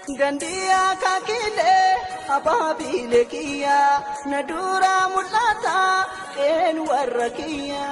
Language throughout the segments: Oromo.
Gandiya kakile ababile kiya nadura mulata en warrakiya.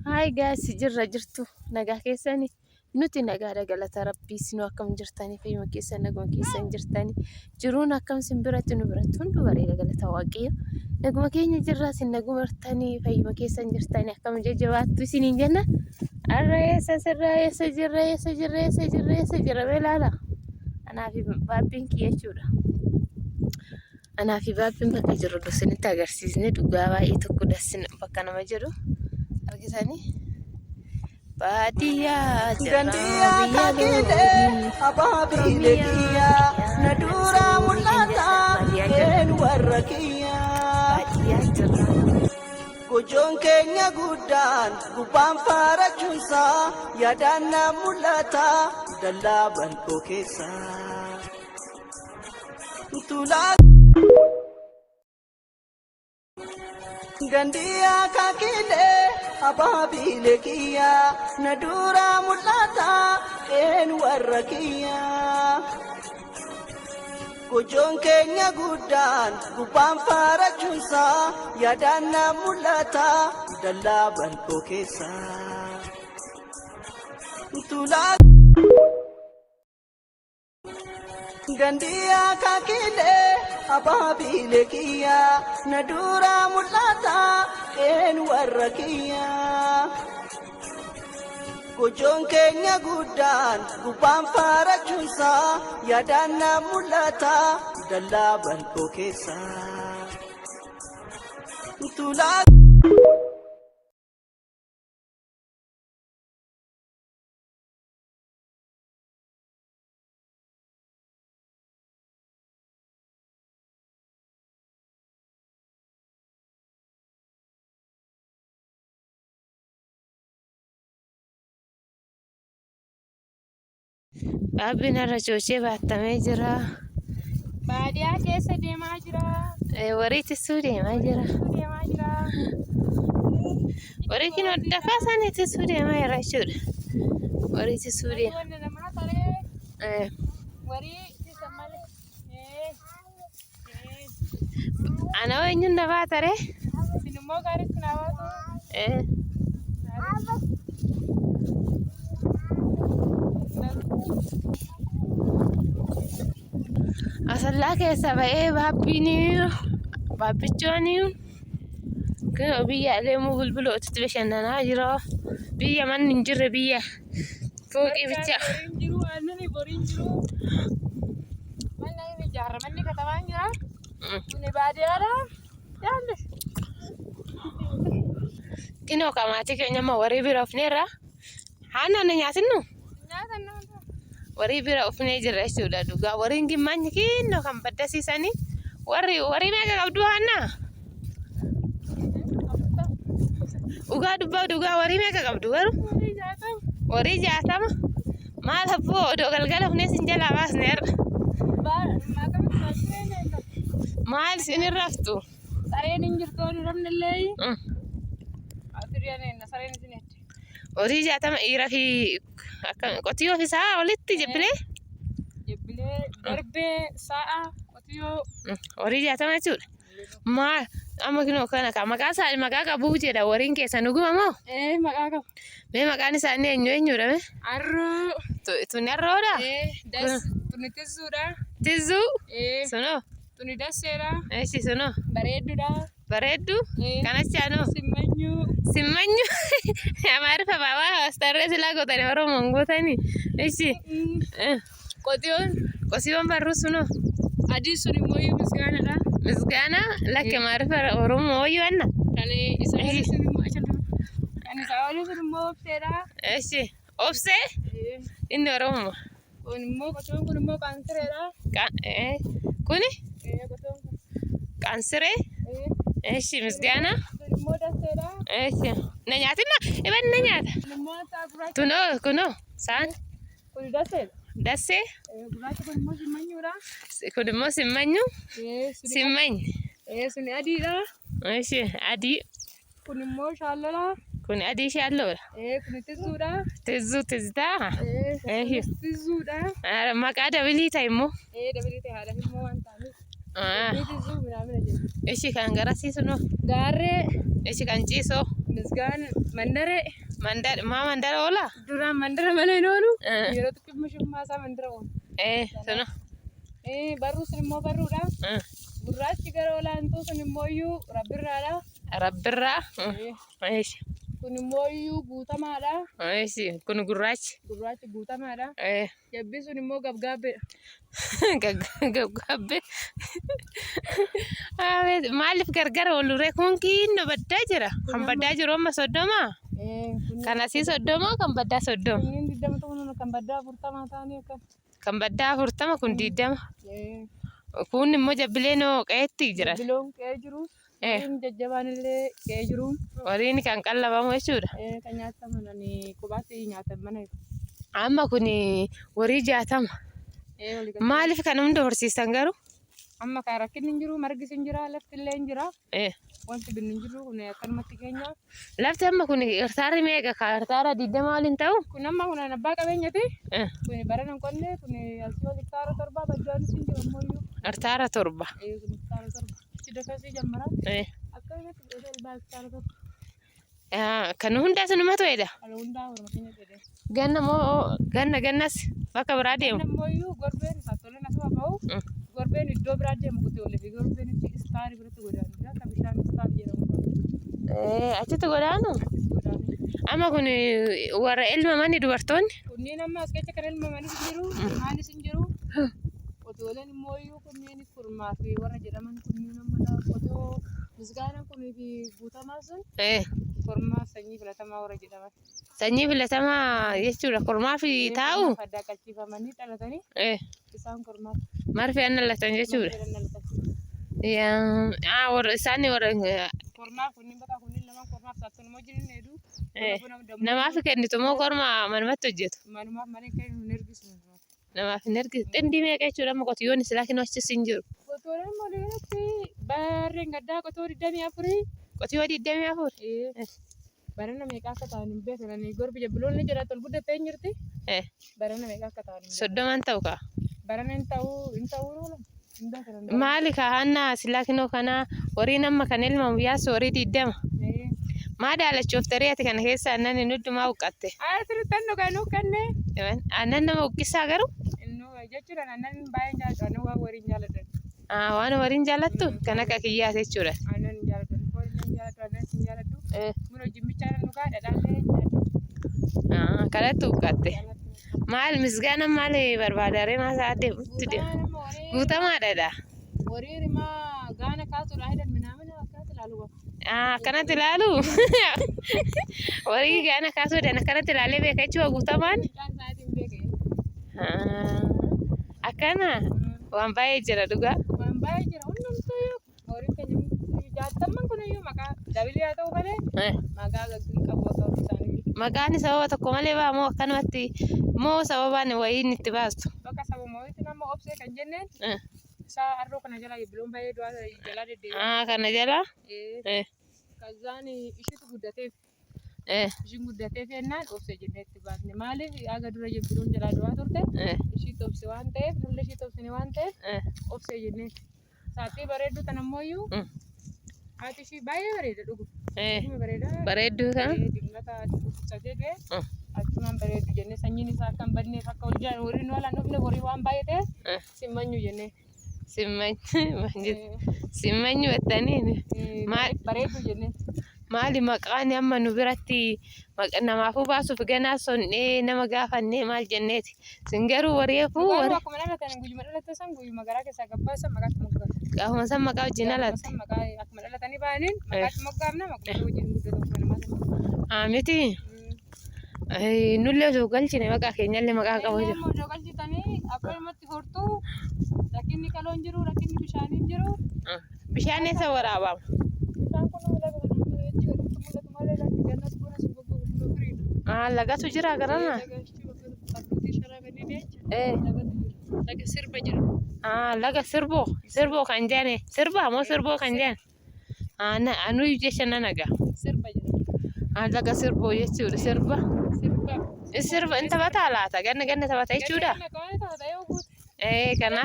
Hi guys, jirra jirtu nagaa keessani nuti nagaadha galata rabbii sinu akkam jirtanii fayyuma keessan naguma keessan jirtanii jiruun akkam simbiratti nu biratti hundu bareeda galata waaqayyo naguma keenya jirra sin naguma jirtanii fayyuma keessan jirtanii akkam jajjabaattu isiniin jenna arreessa sirreessa jirra beelaala anaafi baabbiin kiyyachuudha anaafi baabbiin bakka jirru dosinitti agarsiisne dhugaa baay'ee tokko dassin bakka nama jedhu argisanii Badia Gandiya kakile ababile kiya nadura mulata en warrakiya. Gojoon keenya guddaan gubbaan faarachuunsa yaadana mulata dallaaban koo keessa. Gandiya kakile ababile kiya nadura mulata en warrakiya. Gojoon keenya guddaan gubbaan faarachuunsa yaadana mulata dallaaban koo keessa. Gandiya kakile ababile kiya nadura mulata en warrakiya. Gojoon keenya guddaan gubbaan faarachuunsa yaadana mulata dallaaban koo keessa. Baabbiin irra coocee baattamee jira. Baadiyaa keessa deemaa jira. Wariitisuu deemaa jira. Wariitiin dafaa isaanii ittisuu deemaa jira jechuudha. Wariitisuu deema. Wanni namaa taree. Warii ittisa malee. Ana eenyuun na baatare? Isin immoo gaariitti na baatu. Asallaa keessa ba'ee baabbichooni biyya adeemuu bulbulootitti bashannanaa jira. Biyya manni hin jirre biyya fooqii bicha. Boriin jiru. Manni ijaarra manni katamaan jira. Kuni baadiyyaadha. Jaalli. Kinoo kamaatii keenya amma warii bira ofneerra. Haana na nyaatinnu? Nyaatan warii bira ofnee jirra jechuudha dhugaa wariin gimmaanyi kinnoo kan baddasiisanii warii meeqa qabdu haana? Dhugaa dubbaa dhugaa warii meeqa qabdu garuu? Warii 60 maal habboo odoo galgala ofnee sin jalaa baasneerra. Maal isin raftu? Sareen hin jirtu oduu ramnillee. Asirraan eenna sareen isin hedduu. Horii 60 dhiiraa fi qotiyyoo fi sa'a walitti jibbilee? Jibbilee darbee sa'a qotiyyoo. Horii 60 jechuudha. Maal amma kinoo kana maqaa qabuu jedha wariin keessan dhuguma moo? Maqaa qabu. Mee maqaan isaanii eenyudha mee? Arroo. Tuni arroodha? Tuni tizzuudha. Tizzuu? Sunoo? Tuni dasseedha. Eeshi sunoo? Bareedduudha. Bareeddu? Kanachaa Simmanyu. Simmanyu? Amaarifa baabaa astarree silaa gootanii Oromoon gootanii. Eeshi? Qotiyyoon barruu sunoo? Adii sun immoo misgaanadha. Misgaana? Lakke maarifa Oromoo wayyuu anna? Kan isa olii sun immoo achalduma. Kan isa olii sun immoo obseedha. Eeshi? Obsee? Inni Oromoo? Kun immoo qotiyyoon kun immoo qaansireedha. Kuni? Qotiyyoon kun. Qaansiree? Eeshi misgaana? Kun immoo dasseedha. Eeshi? Na nyaatinna? Iban na nyaata? Kun immoo isaa gurraacha. Kunoo saan? Kun dasseedha. Dassee? Gurraacha kun immoo simmanyuudha. Kun immoo simmanyu? Simmanyi? Suni adiidha. Eeshi adii? Kun immoo shaallala. Kun adii ishee alloodha. Kun tizzuudha. Tizzitaa. Tizzuudha. Maqaa dabilii ta'e immoo. Dabali ta'e haadha immoo waan ta'aniif. Tizzuu midhaan jedhu. Ishi kan garasiisu noo. Gaarree. Ishi kan ciisoo. Misgaan mandaree. Maa mandara oola? Duraan mandara malee hin oolu. Yeroo xiqqimmaa isaa mandara oolu. Suna. Barruu sun immoo barruudha. Gurraachi gara olaantuu sun immoo iyyuu rabbirraadha. Rabbirraa. Kun immoo iyyuu guutamaadha. Kun gurraachi. Gurraachi guutamaadha. Jabbi sun immoo gabgaabbeedha. Gabgaabbee. Maaliif gargar ooluree kun kiinno baddaa jira? Kan baddaa jiru amma 30? Kan asii 30 kan baddaa 30? Kunniin 20 kan baddaa 40 ta'anii akka. Kan baddaa 40 kun 20. Kun immoo jabbilee noo qeetti jira. Jabbiloon qe'ee jiru. Jajjabaan illee qe'ee jiru. Waliin kan qallabamu jechuudha. Kan nyaataman kophaatti nyaatan mana. Amma kun warii 60. Maaliif kan hunda horsiisan garuu? Amma kan rakkinni hin jiru, margis hin jira, lafti illee hin jira. Wanti binni hin jiru kun akkanumatti keenya. Lafti amma kun hektaarri meeqa? Hektaara 20 waliin ta'u? Kun amma kun abbaa qabeenyati. Kun barana hin qonne, kun asii ol hektaara 7 baddaanis hin jiru ammoo iyyuu. Hektaara 7. Kun hektaara 7. Ichi dakasii jammara. Akkanumatti gosa olbaa hektaara 7. Kan hundaa sunumatu jedha. Kan hundaa horma keenya jedhe. Ganna moo gannas bakka biraa deemu. Ganna immoo iyyuu gorbeen saattoleen asuma ba'u. Gorbeen iddoo biraa deemu kutee olle fi gorbeen itti istaarii biratti godaanu. Akka bishaan istaarii jedhamu. Achitti godaanu. Amma kun warra ilmamanii dubartoonni. Kunniin amma as keessa kan ilmamanis hin jiru. Ilmaanis hin jiru. Qotooleen immoo iyyuu kunniin kurmaa fi warra jedhaman kunniin amma qotoo misgaanaan kunii fi guutamaa sun. Kormaa sanyii filatamaa warra jedhaman. Sanyii filatamaa jechuudha. Kormaa fi taa'u. Adda qalchifamanii dhalatanii. Isaan kormaa. Marfee an dhalatan jechuudha. Isaan warra. Kormaa kunniin bakka kunniin lama kormaaf saattoon immoo jirin hedduu. Namaaf kennitu moo kormaa manumatti hojjetu? Manumaaf malee kennu hin ergisu. Namaaf hin ergisu. Xindii meeqa jechuudha amma qotiyyoon silaa kennu achis hin jiru. Qotooleen maliirratti barreen gaddaa qotoo 24. Qotiyyoo 24. Barana meeqa akka ta'an hin beekan. Gorbi jabbiloonni jira tol guddattee hin jirti. Barana meeqa akka ta'an hin beekan. 30 ta'u kaa. Barana hin ta'uu Maali kahanna silaa kennu kana wariin amma kan ilmamu yaasu warii 20. Maa daalachuuf tareeti kana keessa aannan inni hundumaa huqqatte. Asirratti annu kan huqqanne. Aannan nama huggisaa garuu? Jechuudha aannan baay'een jaalladhu. Aannan waan wariin jaalladhu. Waan wariin jaallattu kan akka kiyyaate jechuudha. Aannan jaalladhu. Aannan jaalladhu. Mun hojii bichaan dhugaa dhadhaallee nyaadhu. Kanatti huqqatte. Maal misgaana maal barbaadare maasaa adeemutti deemu? Guutamaadha. Warii rimaa gaana kaasuudha hidhan minaamina akkanatti ilaalu. Akkanatti ilaalu. Warii gaana kaasuudhaan akkanatti ilaalee beeka jechuudha guutamaan. Akkana waan baay'ee jira dhugaa. Waan baay'ee jira hundumtuu horii keenya jaatamman kun iyyuu maqaa dabilii haa ta'u malee maqaa gaggeessu qabu akka isaanii. Maqaan sababa tokko malee baa moo akkanumatti moo sababaan wayiin itti baastu? Bakka sababa wayiitti nama obsee kan jenneen isaa harroo kana jala biloon baay'ee du'aa jalaa deddeebi'a. Kana jala? Kazaan ishiitu guddateef. Ishiin guddateef jennaan obsee jennee itti baasne. Maaliif aga dura biloon jalaa du'aa turte ishiitu obse waan ta'eef nulle ishiitu obsine waan ta'eef obsee jennee. Saatii bareedduu tan ammoo iyyuu haati ishii baay'ee bareeda dhugu. Bareedduu kan? Dingata kutusatee du'e achumaan bareeddu jennee sanyiin isaa akka hin badneef akka waliin walaan dhufne horii waan baay'ee ta'eef simmanyu jennee. Simmanyu jettaniin bareeddu jennee. Maali maqaan amma nu biratti namaafuu baasuuf ganaa sonnee nama gaafannee maal jenneeti. Sin garuu wareefuu warri akkuma dhalatan guyyuma dhalatan san guyyuma garaa keessaa gabbaasan maqaatti moggaa. Gaafuma san maqaa wajjin dhalatte. Maqaa akkuma dhalatanii baaniin maqaatti moggaafna maqaa wajjin guddatu kana malee. Miti. Nullee osoo galchine maqaa keenyallee maqaa qabu jira. Osoo galchitanii akkanumatti hortuu rakkinni kaloon jiru rakkinni bishaanii jiru. Bishaan eessa waraabama? Bishaan kun lagatu jira garana. Laga sirba jira. Laga sirboo kan jedhane sirba moo sirboo kan jedhane? Anu jecha nan naga. Sirba jira. Ala ka sirbo jechuudha sirba. Sirba inta bataa laata ganna taphata jechuudha. Kana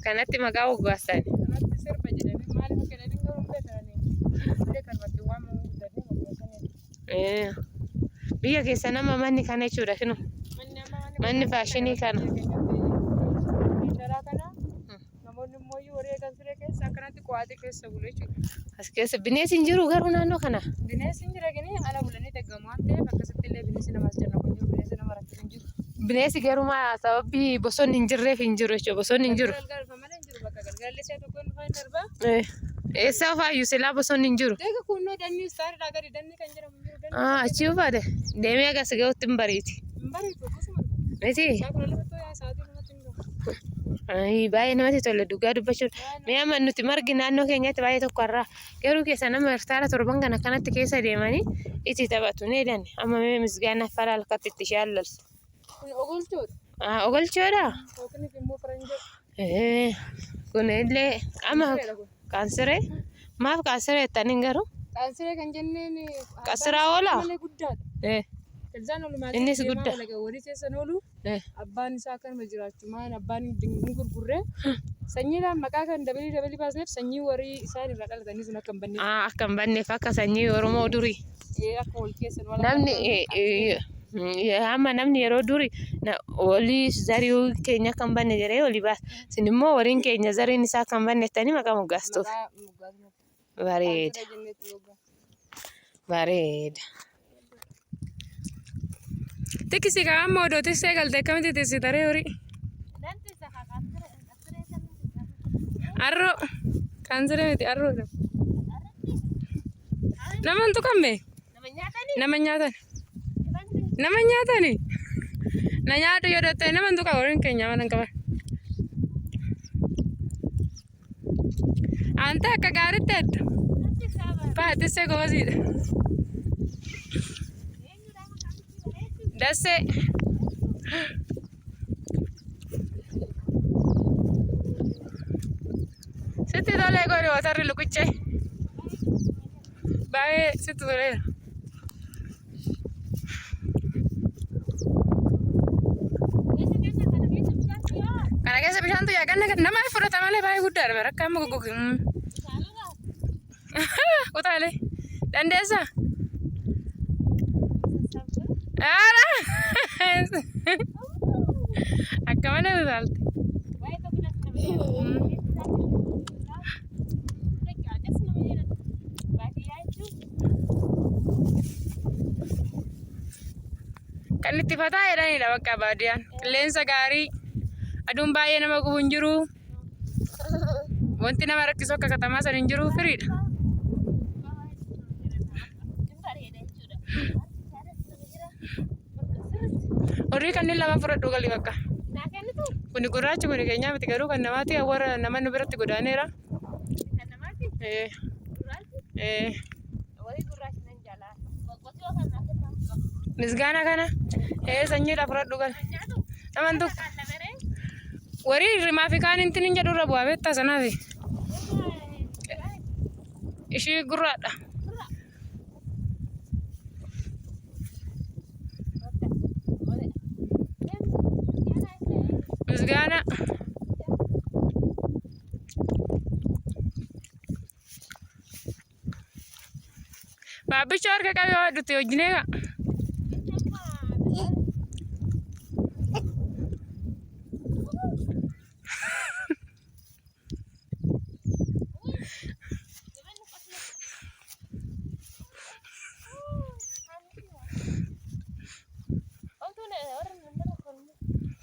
kanatti maqaa moggaasani. Biyya keessa nama manni kana jechuudha kinu. Manni faashinii kana. As keessa bineensi hin jiru garuu naannoo kana. Bineensi hin jira gini ala bulanii deeggamu waan ta'eef akkasitti illee bineensi namas jala kun jiru bineensi nama rakkatu hin jiru. Bineensi garuu sababii bosonni hin jirreef hin jiru jechuudha bosonni hin jiru. Galgalli isaa tokko hin fayin darba. Eessa faayyuu silaa bosonni hin jiru. Deega kunnoo danni istaariidhaa gadi danni kan jedhamu hin jiru. Achi uffate deemee agas ga'utti hin bariiti. Hin bariitu akkasuma. Miti. Baay'ee namatti tola dhugaa dubbachuudha. Mi'a amma nuti margi naannoo keenyatti baay'ee tokko irraa garuu keessa nama hirtaara torban kana kanatti keessa deemanii itti taphatu ni danne amma mee misgaana falaal katti itti shaallaltu. Kun ogolchoodha. Ogolchoodha. Yookiin immoo faranjii. Kun illee amma kaansiree maaf kaansiree jettaniin garuu. Kaansiree kan jenneen. Kaasiraa oolaa. Guddaadha. Ilzaan olumaa innis guddaa. Warri keessan oolu abbaan isaa akkanuma jiraachuu maan abbaan ni gurgurree sanyiidhaan maqaa kan dabalii baasneef sanyii warri isaan irraa dhalatanii sun akka hin banneef. Akka hin banneef akka sanyii Oromoo durii. Akka wal keessan namni amma namni yeroo durii walii zarii keenya akka hin banne jedhee walii baasa. Isin immoo wariin keenya zariin isaa akka hin banne jettanii maqaa moggaastuuf. Bareeda. Bareeda. Tikisi kan modoo tisee galtee akkamitti tisi taree horii. Arroo kaansiree miti arroo. Nama hin tuqamme. Nama nyaatan. Nama nyaatani. Na nyaatu yoo dhottee nama hin tuqa horiin keenya mana hin qaban. Anta akka gaariitti heddu. Tisee goosiidha. That's it. Sitti tolee godhu watarri luqichee. Baay'ee sitti toleera. Kana keessa bishaantu yaaganna nama fudhata malee baay'ee guddaadha bara akka amma goggoge. Utaalee dandeessaa? Akka mana utaalte. Kan itti fataa jedhanidha bakka baadiyaan. Qilleensa gaarii aduun baay'ee nama gubu hin jiru. Wanti nama rakkisu akka katamaa san hin jiru firiidha. Horii kanneen lama fudhadhu galii bakka. Kuni gurraachi kuni keenyaa miti garuu kan namaati warra nama nu biratti godaaneera. Misgaana kana sanyiidha fudhadhu gal. Naman tokko. Warii rimaa fi kaan intin hin jedhu irra bu'aa beektaa sanaafi. Ishii gurraadha. Misgaana. Babicha harka qabii waa dhutte wajjinee gaa.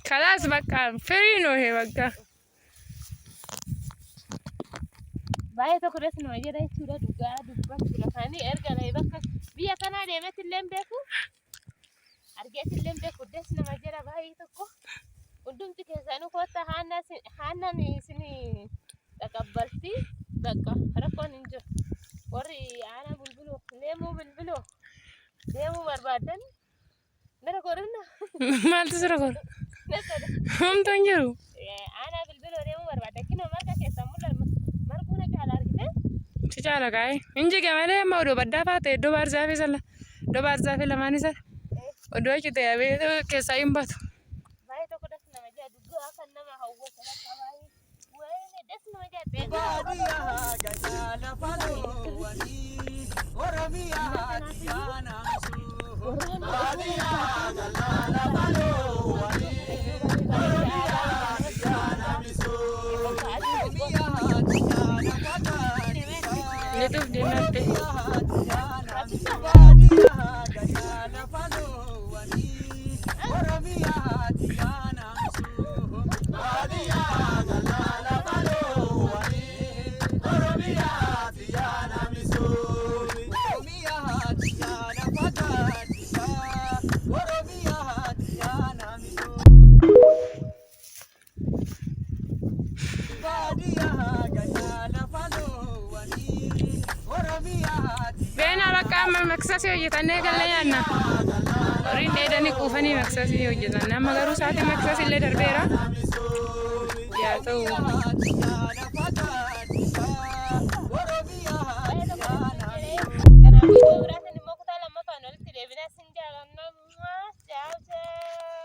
Kalas bakka firii noo hee bakka. Baay'ee tokko dhees nama jedha jechuudha dhugaa dubbachuudha kaanii erga bakka biyya kanaa deemetti illee beeku argeetti illee beeku dhees nama jedha baay'ee tokko hundumti keessanuu koota haannan isin dhaqabbalti bakka rakkoon hin jiru warri aanaa bulbuloo leemuu bilbiloo deemuu barbaadan nara korinna maaltu sira kor homtu hin jiru aanaa bilbiloo deemuu barbaadan kinoo marga keessan mul'atu marguu na caala argite Cicaala kaa'e. Inji gamale amma odoo baddaa faate iddoo baarzaafii sana iddoo baarzaafii lamaanii sana odoo cite abee keessaa hin batu. Baay'ee tokko das nama jaa dugdaa kan nama hawwata lafa baay'ee. Wayne das nama jaa beekaa. Baadiyyaa gadaala faloowwanii Oromiyaa tiyaana misuu. Baadiyyaa gadaala faloowwanii Oromiyaa tiyaana misuu. Oromiyaa tiyaana fagaadhiyaa. Netuuf deematte. Baadiyyaa gadaala faloowwanii Oromiyaa tiyaana misuu. Baadiyyaa gadaala faloowwanii Oromiyaa tiyaana misuu. Oromiyaa tiyaana fagaadhiyaa. Oromiyaa tiyaana misuu. Baadiyyaa gadaala faloowwanii Oromiyaa Beena bakka amma maksasii hojjetannee galle nyaanna. Horiin dheedanii quufanii maksasii hojjetan. Amma garuu sa'aatii maksasii illee darbeera. Yaa ta'u. Kanaafuu iddoo biraatiin immoo kutaa lammaffaan walitti deebinee sin jaalannaa. Ciao ciao.